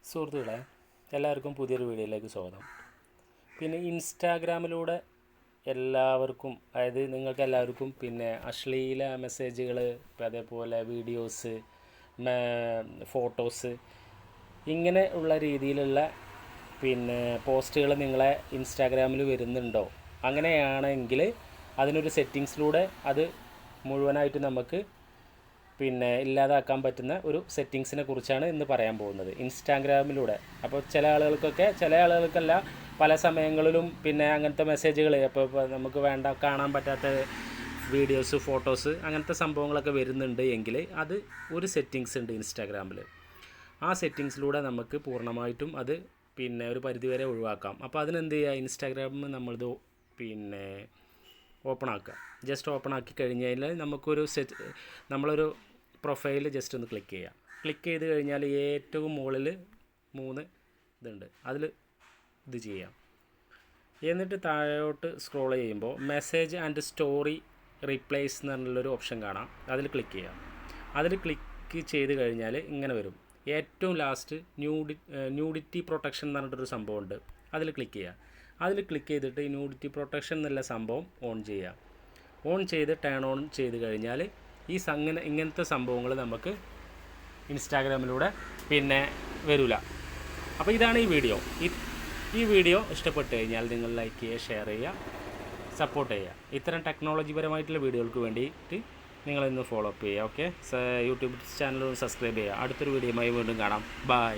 സുഹൃത്തുക്കളെ, എല്ലാവർക്കും പുതിയൊരു വീഡിയോയിലേക്ക് സ്വാഗതം. പിന്നെ ഇൻസ്റ്റാഗ്രാമിലൂടെ എല്ലാവർക്കും, അതായത് നിങ്ങൾക്ക് എല്ലാവർക്കും പിന്നെ അശ്ലീല മെസ്സേജുകൾ, അതേപോലെ വീഡിയോസ്, ഫോട്ടോസ്, ഇങ്ങനെ ഉള്ള രീതിയിലുള്ള പിന്നെ പോസ്റ്റുകൾ നിങ്ങളെ ഇൻസ്റ്റാഗ്രാമിൽ വരുന്നുണ്ടോ? അങ്ങനെയാണെങ്കിൽ അതിനൊരു സെറ്റിങ്സിലൂടെ അത് മുഴുവനായിട്ട് നമുക്ക് പിന്നെ ഇല്ലാതാക്കാൻ പറ്റുന്ന ഒരു സെറ്റിങ്സിനെ കുറിച്ചാണ് ഇന്ന് പറയാൻ പോകുന്നത് ഇൻസ്റ്റാഗ്രാമിലൂടെ. അപ്പോൾ ചില ആളുകൾക്കല്ല, പല സമയങ്ങളിലും പിന്നെ അങ്ങനത്തെ മെസ്സേജുകൾ, അപ്പോൾ നമുക്ക് കാണാൻ പറ്റാത്ത വീഡിയോസ്, ഫോട്ടോസ്, അങ്ങനത്തെ സംഭവങ്ങളൊക്കെ വരുന്നുണ്ട് എങ്കിൽ അത് ഒരു സെറ്റിങ്സ് ഉണ്ട് ഇൻസ്റ്റാഗ്രാമിൽ. ആ സെറ്റിങ്സിലൂടെ നമുക്ക് പൂർണ്ണമായിട്ടും അത് പിന്നെ ഒരു പരിധിവരെ ഒഴിവാക്കാം. അപ്പോൾ അതിനെന്ത് ചെയ്യുക, ഇൻസ്റ്റാഗ്രാമിൽ നമ്മളിത് പിന്നെ ഓപ്പൺ ആക്കുക. ജസ്റ്റ് ഓപ്പൺ ആക്കി കഴിഞ്ഞാൽ നമുക്കൊരു നമ്മളൊരു പ്രൊഫൈൽ ജസ്റ്റ് ഒന്ന് ക്ലിക്ക് ചെയ്യുക. ക്ലിക്ക് ചെയ്ത് കഴിഞ്ഞാൽ ഏറ്റവും മുകളിൽ 3 ഇതുണ്ട്, അതിൽ ഇത് ചെയ്യാം. എന്നിട്ട് താഴോട്ട് സ്ക്രോൾ ചെയ്യുമ്പോൾ മെസ്സേജ് ആൻഡ് സ്റ്റോറി റീപ്ലേസ് എന്നുള്ളൊരു ഓപ്ഷൻ കാണാം. അതിൽ ക്ലിക്ക് ചെയ്യാം. അതിൽ ക്ലിക്ക് ചെയ്ത് കഴിഞ്ഞാൽ ഇങ്ങനെ വരും. ഏറ്റവും ലാസ്റ്റ് ന്യൂഡിറ്റി പ്രൊട്ടക്ഷൻ എന്ന് പറഞ്ഞിട്ടൊരു സംഭവമുണ്ട്. അതിൽ ക്ലിക്ക് ചെയ്യുക. അതിൽ ക്ലിക്ക് ചെയ്തിട്ട് ഈ ന്യൂഡിറ്റി പ്രൊട്ടക്ഷൻ എന്നുള്ള സംഭവം ഓൺ ചെയ്യുക. ഓൺ ചെയ്ത് ടേൺ ഓൺ ചെയ്ത് കഴിഞ്ഞാൽ ഇങ്ങനത്തെ സംഭവങ്ങൾ നമുക്ക് ഇൻസ്റ്റാഗ്രാമിലൂടെ പിന്നെ വരില്ല. അപ്പോൾ ഇതാണ് ഈ വീഡിയോ. ഈ വീഡിയോ ഇഷ്ടപ്പെട്ട് കഴിഞ്ഞാൽ നിങ്ങൾ ലൈക്ക് ചെയ്യുക, ഷെയർ ചെയ്യുക, സപ്പോർട്ട് ചെയ്യുക. ഇത്തരം ടെക്നോളജിപരമായിട്ടുള്ള വീഡിയോകൾക്ക് വേണ്ടിയിട്ട് നിങ്ങളിന്ന് ഫോളോ അപ്പ് ചെയ്യുക. ഓക്കെ, യൂട്യൂബ് ചാനൽ സബ്സ്ക്രൈബ് ചെയ്യുക. അടുത്തൊരു വീഡിയോയുമായി വീണ്ടും കാണാം. ബൈ.